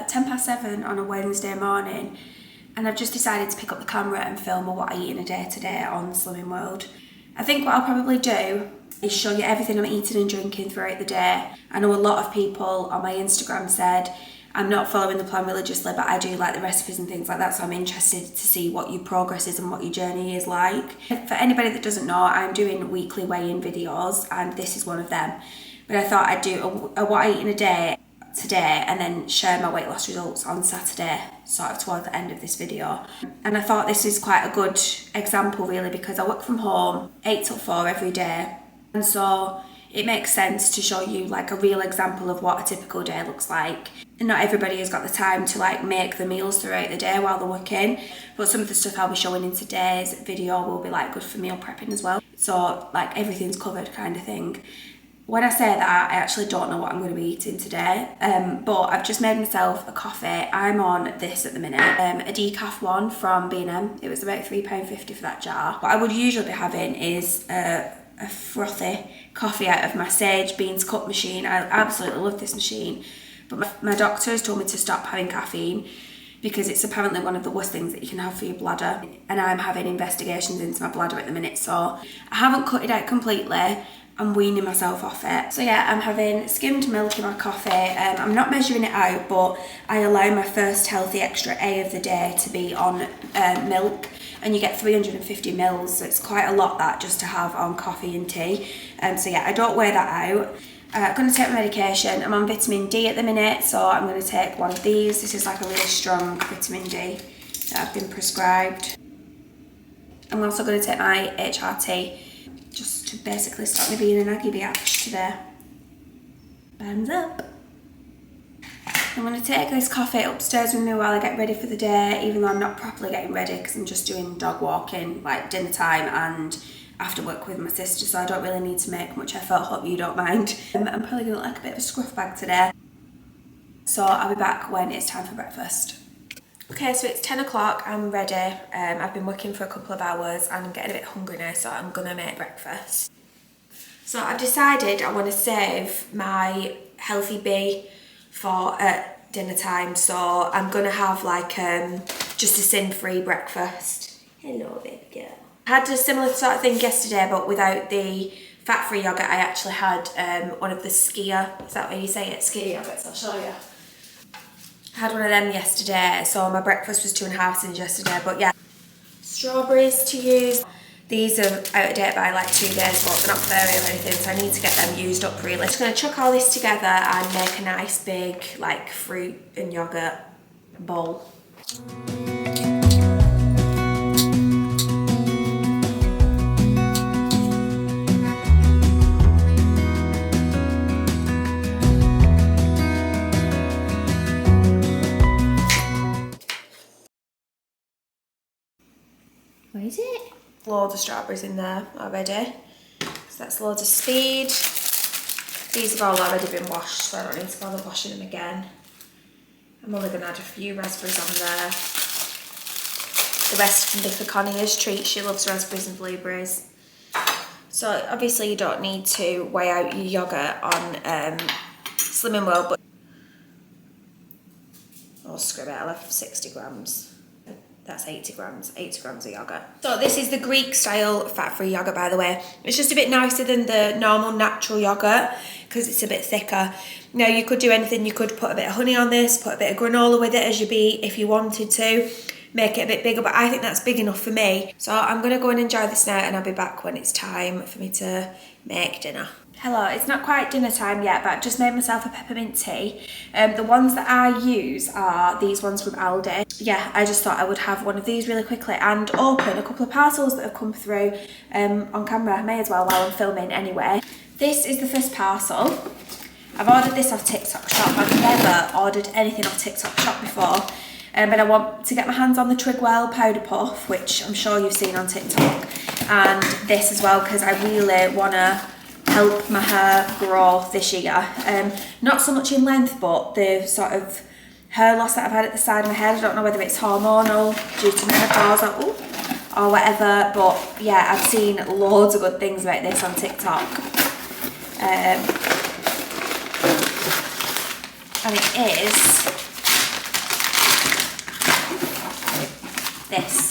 7:10 on a Wednesday morning, and I've just decided to pick up the camera and film a what I eat in a day today on Slimming World. I think what I'll probably do is show you everything I'm eating and drinking throughout the day. I know a lot of people on my Instagram said I'm not following the plan religiously, but I do like the recipes and things like that, so I'm interested to see what your progress is and what your journey is like. For anybody that doesn't know, I'm doing weekly weigh-in videos, and this is one of them. But I thought I'd do a what I eat in a day today and then share my weight loss results on Saturday, sort of towards the end of this video. And I thought this is quite a good example really, because I work from home 8 till 4 every day, and so it makes sense to show you like a real example of what a typical day looks like. And not everybody has got the time to like make the meals throughout the day while they're working, but some of the stuff I'll be showing in today's video will be like good for meal prepping as well. So like everything's covered kind of thing. When I say that, I actually don't know what I'm going to be eating today, but I've just made myself a coffee. I'm on this at the minute, a decaf one from B&M. It was about £3.50 for that jar. What I would usually be having is a frothy coffee out of my Sage Beans cup machine. I absolutely love this machine, but my doctor has told me to stop having caffeine because it's apparently one of the worst things that you can have for your bladder, and I'm having investigations into my bladder at the minute, so I haven't cut it out completely. I'm weaning myself off it. So yeah, I'm having skimmed milk in my coffee. I'm not measuring it out, but I allow my first healthy extra A of the day to be on milk, and you get 350 mils, so it's quite a lot that just to have on coffee and tea. So yeah, I don't weigh that out. I'm going to take my medication. I'm on vitamin D at the minute, so I'm going to take one of these. This is like a really strong vitamin D that I've been prescribed. I'm also going to take my HRT, just to basically stop me being a naggy biatch today. Bands up. I'm going to take this coffee upstairs with me while I get ready for the day, even though I'm not properly getting ready because I'm just doing dog walking, like dinner time and after work with my sister, so I don't really need to make much effort. Hope you don't mind. I'm probably going to look like a bit of a scruff bag today. So I'll be back when it's time for breakfast. Okay, so it's 10 o'clock, I'm ready. I've been working for a couple of hours and I'm getting a bit hungry now, so I'm gonna make breakfast. So I've decided I want to save my healthy B for dinner time, so I'm gonna have like just a sin-free breakfast. Hello, baby girl. I had a similar sort of thing yesterday, but without the fat-free yogurt. I actually had one of the Skia, is that what you say it? Skia yogurts, I'll show you. I had one of them yesterday, so my breakfast was 2.5 tins yesterday, but yeah. Strawberries to use. These are out of date by like 2 days, but they're not fairy or anything, so I need to get them used up really. Just gonna chuck all this together and make a nice big like fruit and yogurt bowl. Where is it? Loads of strawberries in there already. So that's loads of speed. These have all already been washed, so I don't need to bother washing them again. I'm only going to add a few raspberries on there. The rest can be for Connie's treat. She loves raspberries and blueberries. So obviously you don't need to weigh out your yogurt on Slimming World, but oh, screw it, I'll have 60 grams. That's 80 grams of yogurt. So this is the Greek style fat-free yogurt, by the way. It's just a bit nicer than the normal natural yogurt because it's a bit thicker. Now you could do anything. You could put a bit of honey on this, put a bit of granola with it as your beet if you wanted to. Make it a bit bigger, but I think that's big enough for me. So I'm gonna go and enjoy this now, and I'll be back when it's time for me to make dinner. Hello, it's not quite dinner time yet, but I've just made myself a peppermint tea. The ones that I use are these ones from Aldi. Yeah, I just thought I would have one of these really quickly and open a couple of parcels that have come through on camera. I may as well while I'm filming anyway. This is the first parcel. I've ordered this off TikTok Shop. I've never ordered anything off TikTok Shop before. But I want to get my hands on the Trigwell powder puff, which I'm sure you've seen on TikTok. And this as well, because I really want to help my hair grow this year. Not so much in length, but the sort of hair loss that I've had at the side of my head. I don't know whether it's hormonal due to menopause or whatever, but yeah, I've seen loads of good things about this on TikTok. And it is this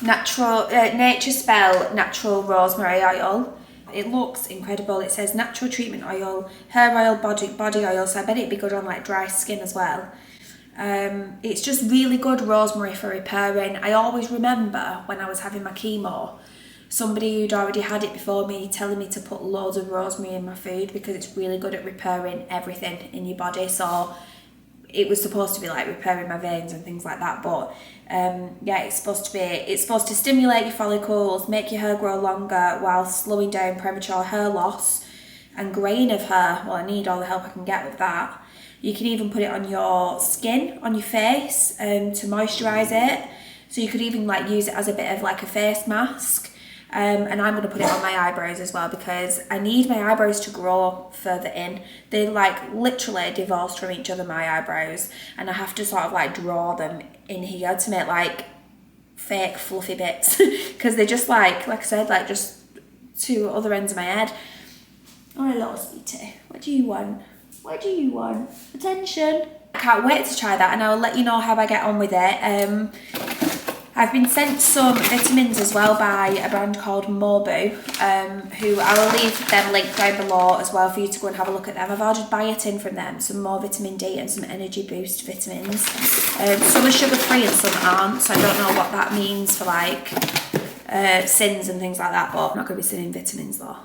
Nature Spell natural rosemary oil. It looks incredible. It says natural treatment oil, hair oil, body oil, so I bet it'd be good on like dry skin as well. It's just really good rosemary for repairing. I always remember when I was having my chemo, somebody who'd already had it before me telling me to put loads of rosemary in my food because it's really good at repairing everything in your body. So it was supposed to be like repairing my veins and things like that, but yeah, it's supposed to stimulate your follicles, make your hair grow longer while slowing down premature hair loss and graying of hair. Well, I need all the help I can get with that. You can even put it on your skin, on your face, to moisturize it. So you could even like use it as a bit of like a face mask. And I'm going to put it on my eyebrows as well because I need my eyebrows to grow further in. They like literally divorced from each other, my eyebrows, and I have to sort of like draw them in here to make like fake fluffy bits because they're just like I said, like just two other ends of my head. Oh, little sweetie, what do you want? What do you want? Attention. I can't wait to try that and I'll let you know how I get on with it. I've been sent some vitamins as well by a brand called Mobu, who I will leave them linked down below as well for you to go and have a look at them. I've ordered biotin from them, some more vitamin D and some energy boost vitamins. Some are sugar free and some aren't, so I don't know what that means for like sins and things like that, but I'm not going to be sending vitamins though.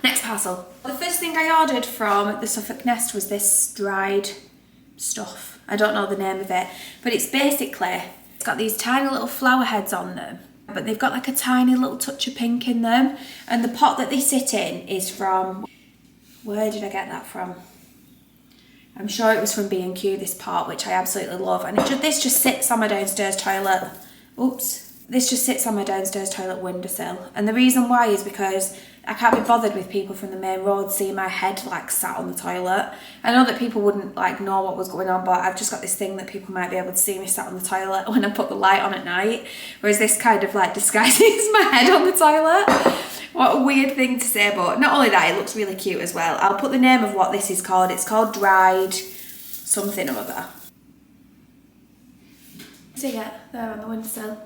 Next parcel. The first thing I ordered from the Suffolk Nest was this dried stuff. I don't know the name of it, but it's basically, it's got these tiny little flower heads on them, but they've got like a tiny little touch of pink in them. And the pot that they sit in is from, where did I get that from? I'm sure it was from B&Q, this pot, which I absolutely love. And this just sits on my downstairs toilet. Oops. This just sits on my downstairs toilet windowsill. And the reason why is because I can't be bothered with people from the main road seeing my head like sat on the toilet. I know that people wouldn't like know what was going on, but I've just got this thing that people might be able to see me sat on the toilet when I put the light on at night. Whereas this kind of like disguises my head on the toilet. What a weird thing to say, but not only that, it looks really cute as well. I'll put the name of what this is called. It's called dried something or other. See it there on the windowsill?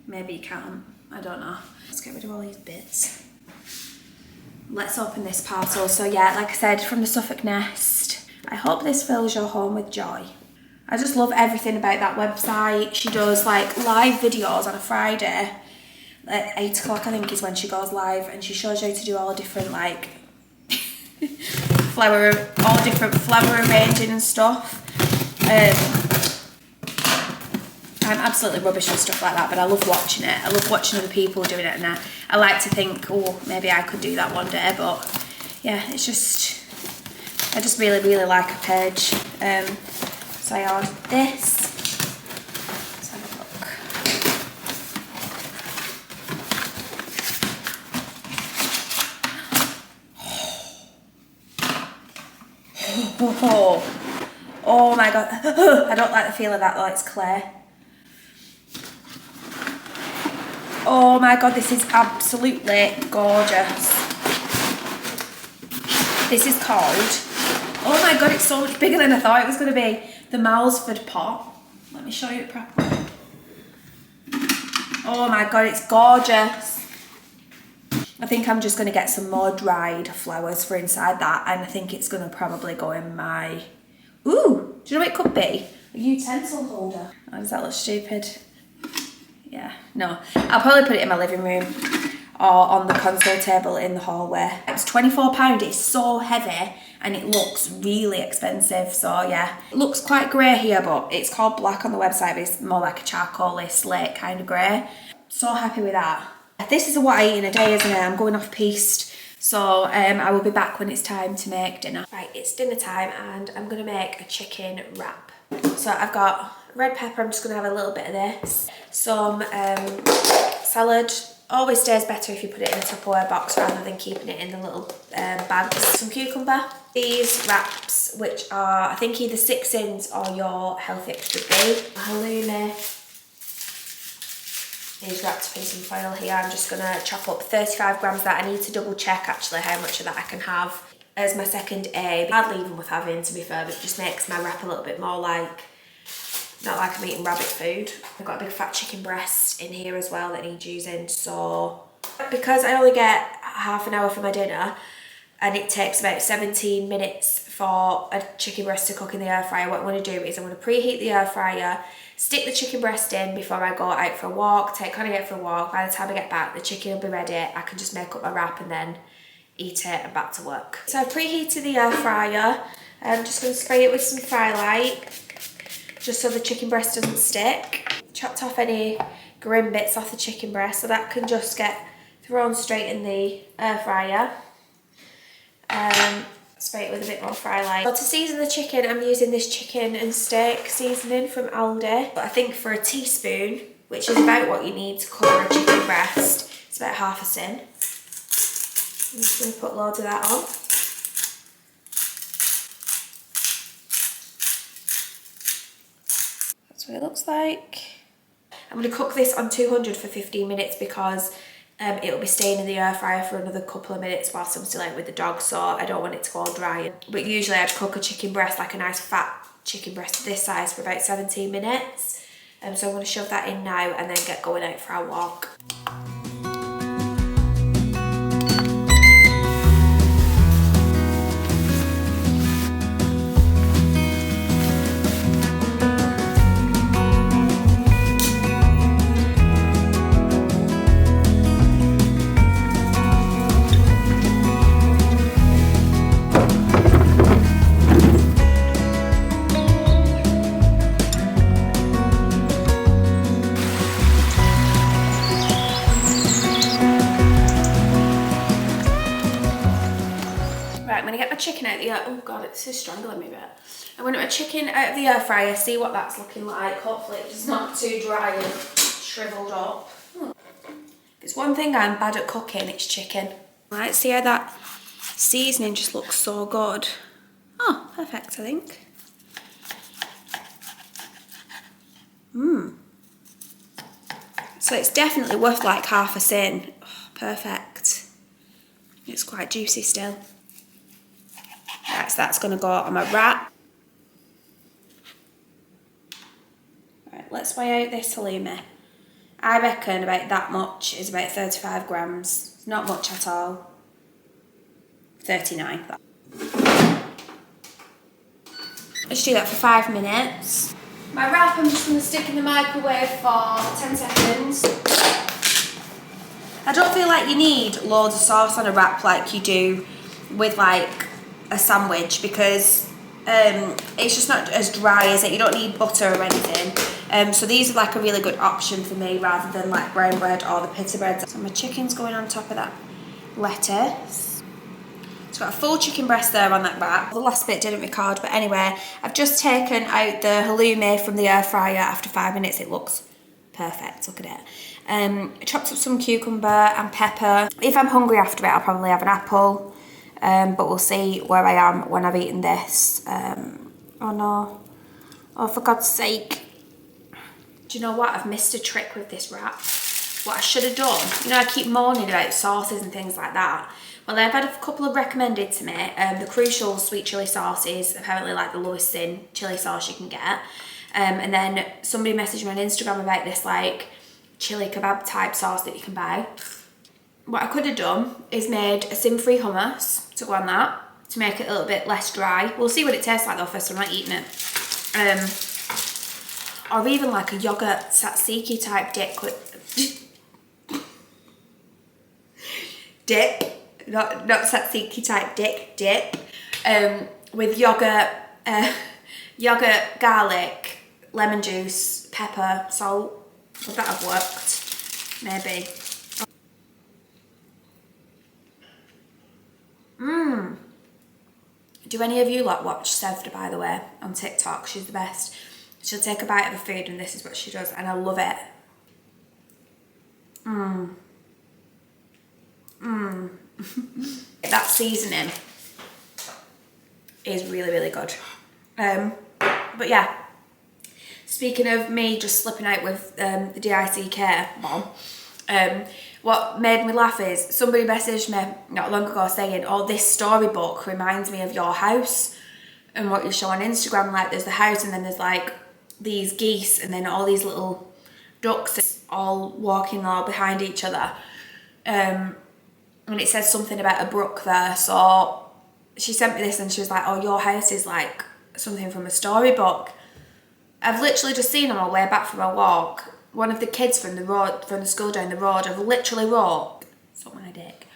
Maybe you can't, I don't know. Let's get rid of all these bits. Let's open this parcel. So yeah, like I said, from the Suffolk Nest. I hope this fills your home with joy. I just love everything about that website. She does like live videos on a Friday at 8 o'clock, I think is when she goes live, and she shows you how to do all the different like flower arranging and stuff. I'm absolutely rubbish with stuff like that, but I love watching it. I love watching other people doing it, and I like to think, oh, maybe I could do that one day, but yeah, it's just, I just really, really like a page. So I ordered this. Let's have a look. Oh my god. I don't like the feel of that though, it's clay. Oh my god, this is absolutely gorgeous. This is called, oh my god, it's so much bigger than I thought it was going to be, the Malsford pot. Let me show you it properly. Oh my god, it's gorgeous. I think I'm just going to get some more dried flowers for inside that, and I think it's going to probably go in my, ooh, do you know what it could be? A utensil holder. Oh, does that look stupid? Yeah, no. I'll probably put it in my living room or on the console table in the hallway. It's £24, it's so heavy and it looks really expensive, so yeah. It looks quite grey here, but it's called black on the website, but it's more like a charcoaly slate kind of grey. So happy with that. This is what I eat in a day, isn't it? I'm going off piste, so I will be back when it's time to make dinner. Right, it's dinner time and I'm gonna make a chicken wrap. So I've got red pepper, I'm just gonna have a little bit of this. Some salad. Always stays better if you put it in a Tupperware box rather than keeping it in the little bags. Some cucumber. These wraps, which are, I think, either 6-ins or your healthy extra B. Halloumi. These wrapped up in some foil here. I'm just gonna chop up 35 grams of that. I need to double check actually how much of that I can have as my second A. Hardly even worth having, to be fair, but it just makes my wrap a little bit more like not like I'm eating rabbit food. I've got a big fat chicken breast in here as well that needs using. So because I only get half an hour for my dinner and it takes about 17 minutes for a chicken breast to cook in the air fryer, what I'm going to do is I'm going to preheat the air fryer, stick the chicken breast in before I go out for a walk, take Connie out for a walk. By the time I get back, the chicken will be ready. I can just make up my wrap and then eat it and back to work. So I've preheated the air fryer. I'm just going to spray it with some fry light, just so the chicken breast doesn't stick. Chopped off any grim bits off the chicken breast so that can just get thrown straight in the air fryer. Spray it with a bit more fry light. Well, to season the chicken, I'm using this chicken and steak seasoning from Aldi. But I think for a teaspoon, which is about what you need to cover a chicken breast, it's about half a tin. I'm just going to put loads of that on. That's what it looks like. I'm going to cook this on 200 for 15 minutes because it'll be staying in the air fryer for another couple of minutes whilst I'm still out with the dog, so I don't want it to go all dry. But usually I'd cook a chicken breast, like a nice fat chicken breast this size, for about 17 minutes. So I'm going to shove that in now and then get going out for our walk. Chicken out the air. Oh god, it's so strangling me a bit. I'm going to put a chicken out of the air fryer, see what that's looking like. Hopefully it's not too dry and shriveled up. If it's one thing I'm bad at cooking, it's chicken. Right, see how that seasoning just looks so good. Oh, perfect, I think. So it's definitely worth like half a tin. Oh, perfect. It's quite juicy still. Right, so that's going to go on my wrap. Right, let's weigh out this halloumi. I reckon about that much is about 35 grams. It's not much at all. 39. Let's do that for 5 minutes. My wrap I'm just going to stick in the microwave for 10 seconds. I don't feel like you need loads of sauce on a wrap like you do with like a sandwich, because it's just not as dry as it. You don't need butter or anything. So these are like a really good option for me rather than like brown bread or the pita bread. So my chicken's going on top of that lettuce. It's got a full chicken breast there on that wrap. The last bit didn't record, but anyway, I've just taken out the halloumi from the air fryer after 5 minutes. It looks perfect, look at it. I chopped up some cucumber and pepper. If I'm hungry after it, I'll probably have an apple. But we'll see where I am when I've eaten this. Oh no. Oh, for God's sake. Do you know what? I've missed a trick with this wrap. What I should have done, you know, I keep moaning about sauces and things like that. Well, I've had a couple of recommended to me. The Crucial sweet chilli sauce is apparently like the lowest in chilli sauce you can get. And then somebody messaged me on Instagram about this like chilli kebab type sauce that you can buy. What I could have done is made a sim-free hummus to go on that, to make it a little bit less dry. We'll see what it tastes like though first, I'm not eating it. Or even like a yogurt tzatziki type dip. Not tzatziki type dip. With yogurt, garlic, lemon juice, pepper, salt. Would that have worked? Maybe. Do any of you lot watch Sevda, by the way, on TikTok? She's the best. She'll take a bite of a food and this is what she does, and I love it. That seasoning is really, really good. But yeah, speaking of me just slipping out with the DICK bomb, what made me laugh is somebody messaged me not long ago saying, oh, this storybook reminds me of your house and what you show on Instagram. Like there's the house and then there's like these geese and then all these little ducks all walking all behind each other. And it says something about a brook there. So she sent me this and she was like, oh, your house is like something from a storybook. I've literally just seen on my way back from a walk, one of the kids from the road, from the school down the road, have literally wrote, suck my dick,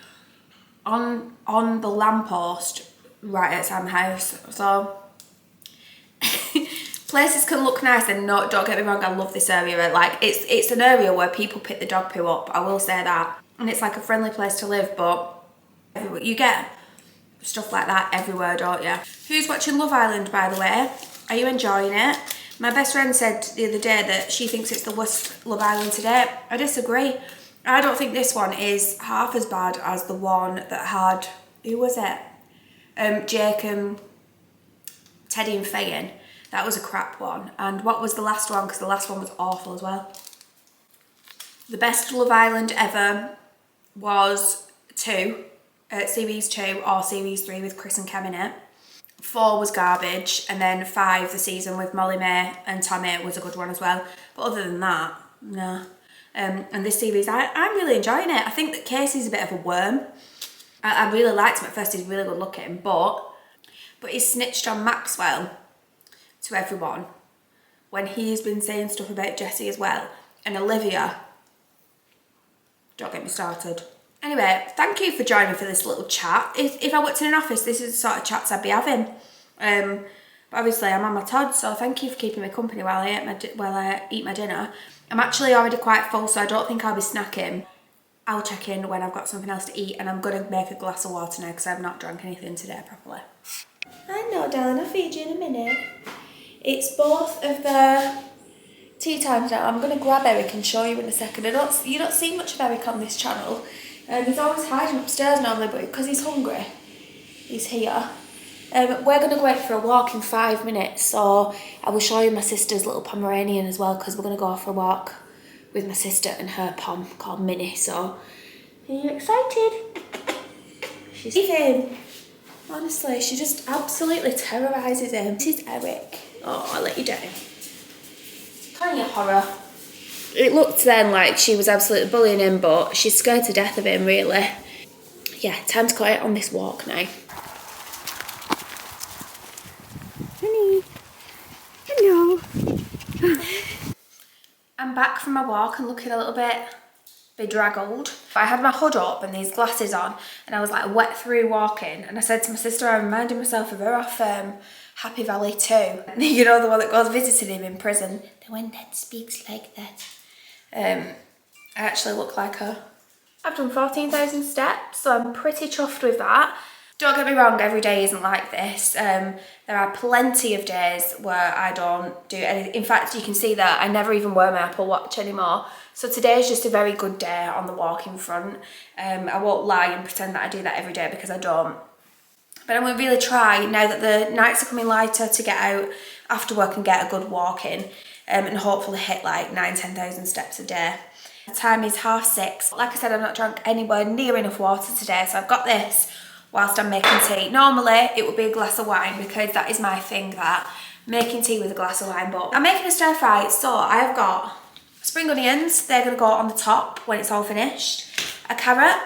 on the lamppost right outside my house. So places can look nice, and no, don't get me wrong, I love this area. Like it's an area where people pick the dog poo up, I will say that. And it's like a friendly place to live, but you get stuff like that everywhere, don't you? Who's watching Love Island, by the way? Are you enjoying it? My best friend said the other day that she thinks it's the worst Love Island to date. I disagree. I don't think this one is half as bad as the one that had, who was it? Jake and Teddy and Fagan. That was a crap one. And what was the last one? Because the last one was awful as well. The best Love Island ever was 2, series 2 or series 3 with Chris and Cam in it. 4 was garbage, and then 5, the season with Molly May and Tommy, was a good one as well. But other than that, no. And this series, I'm really enjoying it. I think that Casey's a bit of a worm. I really liked him at first, he's really good looking, but he snitched on Maxwell to everyone when he's been saying stuff about Jessie as well. And Olivia, don't get me started. Anyway, thank you for joining me for this little chat. If I worked in an office, this is the sort of chats I'd be having. But obviously I'm on my Todd, so thank you for keeping me company while I eat my dinner. I'm actually already quite full, so I don't think I'll be snacking. I'll check in when I've got something else to eat, and I'm going to make a glass of water now because I've not drank anything today properly. I know, darling, I'll feed you in a minute. It's both of the tea times now. I'm going to grab Eric and show you in a second. You don't see much of Eric on this channel. He's always hiding upstairs normally, but because he's hungry, he's here. We're going to go out for a walk in 5 minutes, so I will show you my sister's little Pomeranian as well, because we're going to go for a walk with my sister and her Pom called Minnie. So, are you excited? She's leaving. Honestly, she just absolutely terrorises him. This is Eric. Oh, I'll let you down. Kind of horror. It looked then like she was absolutely bullying him, but she's scared to death of him, really. Yeah, time to go out on this walk now. Honey. Hello. I'm back from my walk and looking a little bit bedraggled. I had my hood up and these glasses on, and I was like wet through walking, and I said to my sister, I reminded myself of her off Happy Valley 2. You know, the one that goes visiting him in prison. The one that speaks like that. I actually look like her. I've done 14,000 steps, so I'm pretty chuffed with that. Don't get me wrong, every day isn't like this. There are plenty of days where I don't do anything. In fact, you can see that I never even wear my Apple Watch anymore. So today is just a very good day on the walking front. I won't lie and pretend that I do that every day, because I don't. But I'm going to really try, now that the nights are coming lighter, to get out after work and get a good walk in, and hopefully hit like 9,000-10,000 steps a day. The time is 6:30. Like I said, I've not drank anywhere near enough water today, so I've got this whilst I'm making tea. Normally it would be a glass of wine, because that is my thing, that making tea with a glass of wine, but I'm making a stir fry, so I have got spring onions. They're going to go on the top when it's all finished. A carrot,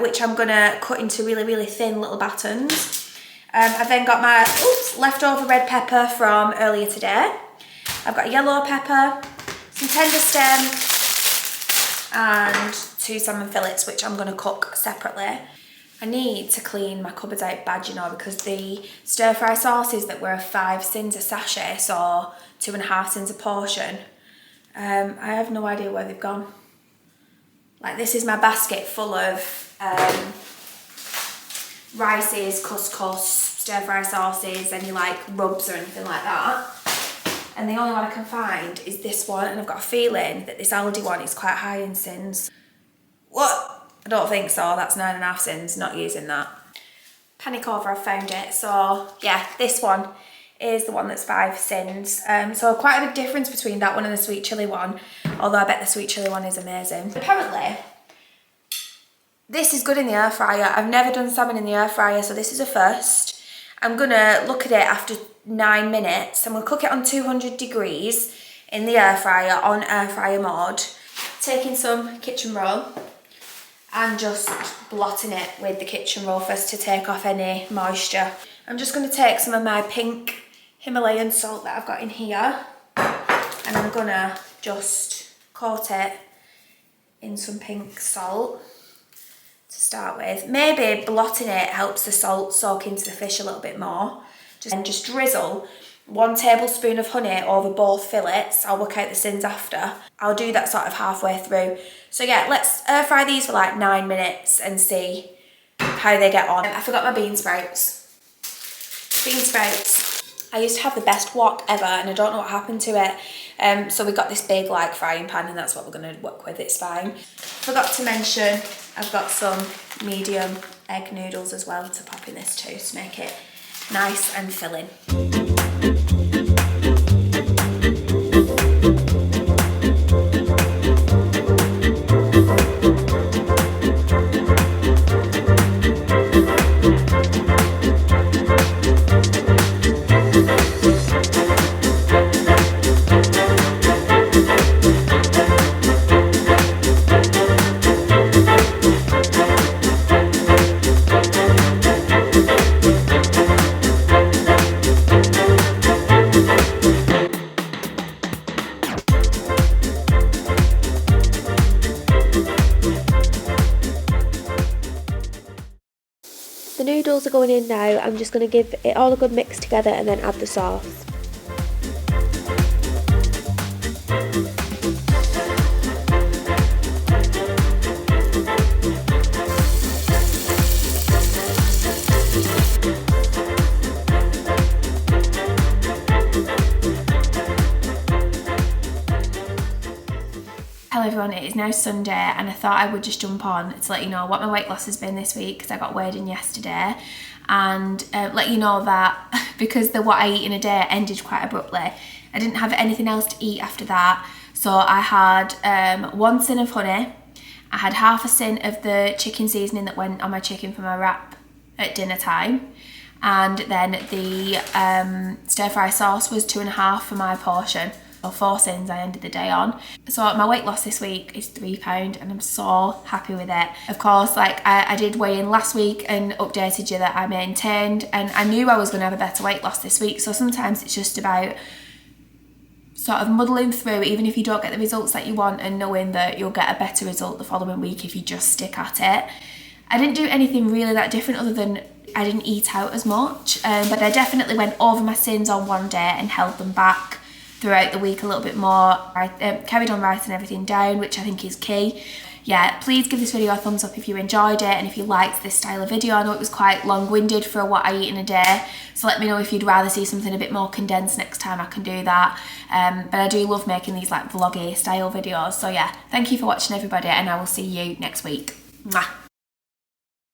which I'm going to cut into really, really thin little battens. I've then got my leftover red pepper from earlier today. I've got a yellow pepper, some tender stem, and 2 salmon fillets, which I'm going to cook separately. I need to clean my cupboards out bad, you know, because the stir fry sauces that were 5 cents a sachet, so 2.5 cents a portion, I have no idea where they've gone. Like, this is my basket full of rices, couscous, stir fry sauces, any like rubs or anything like that. And the only one I can find is this one, and I've got a feeling that this Aldi one is quite high in sins. What? I don't think so. That's 9.5 cents, not using that. Panic over, I found it. So yeah, this one is the one that's 5 cents. So quite a big difference between that one and the sweet chilli one, although I bet the sweet chilli one is amazing. Apparently, this is good in the air fryer. I've never done salmon in the air fryer, so this is a first. I'm gonna look at it after 9 minutes. I'm gonna cook it on 200 degrees in the air fryer on air fryer mode. Taking some kitchen roll and just blotting it with the kitchen roll first to take off any moisture. I'm just gonna take some of my pink Himalayan salt that I've got in here, and I'm gonna just coat it in some pink salt to start with. Maybe blotting it helps the salt soak into the fish a little bit more. Just drizzle 1 tablespoon of honey over both fillets. I'll work out the sins after. I'll do that sort of halfway through. So yeah, let's air fry these for like 9 minutes and see how they get on. I forgot my bean sprouts. Bean sprouts. I used to have the best wok ever and I don't know what happened to it. So we got this big like frying pan and that's what we're gonna work with, it's fine. Forgot to mention, I've got some medium egg noodles as well to pop in this too to make it nice and filling. The noodles are going in now. I'm just going to give it all a good mix together and then add the sauce. Hello everyone, it is now Sunday and I thought I would just jump on to let you know what my weight loss has been this week because I got weighed in yesterday, and let you know that because the what I eat in a day ended quite abruptly, I didn't have anything else to eat after that. So I had 1 tin of honey, I had half a tin of the chicken seasoning that went on my chicken for my wrap at dinner time, and then the stir fry sauce was 2.5 for my portion. Or 4 sins I ended the day on. So my weight loss this week is £3 and I'm so happy with it. Of course, like I did weigh in last week and updated you that I maintained, and I knew I was going to have a better weight loss this week. So sometimes it's just about sort of muddling through, even if you don't get the results that you want, and knowing that you'll get a better result the following week if you just stick at it. I didn't do anything really that different other than I didn't eat out as much, but I definitely went over my sins on one day and held them back throughout the week a little bit more. I carried on writing everything down, which I think is key. Yeah, please give this video a thumbs up if you enjoyed it and if you liked this style of video. I know it was quite long-winded for what I eat in a day, so let me know if you'd rather see something a bit more condensed next time. I can do that. But I do love making these like vloggy style videos. So yeah, thank you for watching everybody, and I will see you next week. Mwah.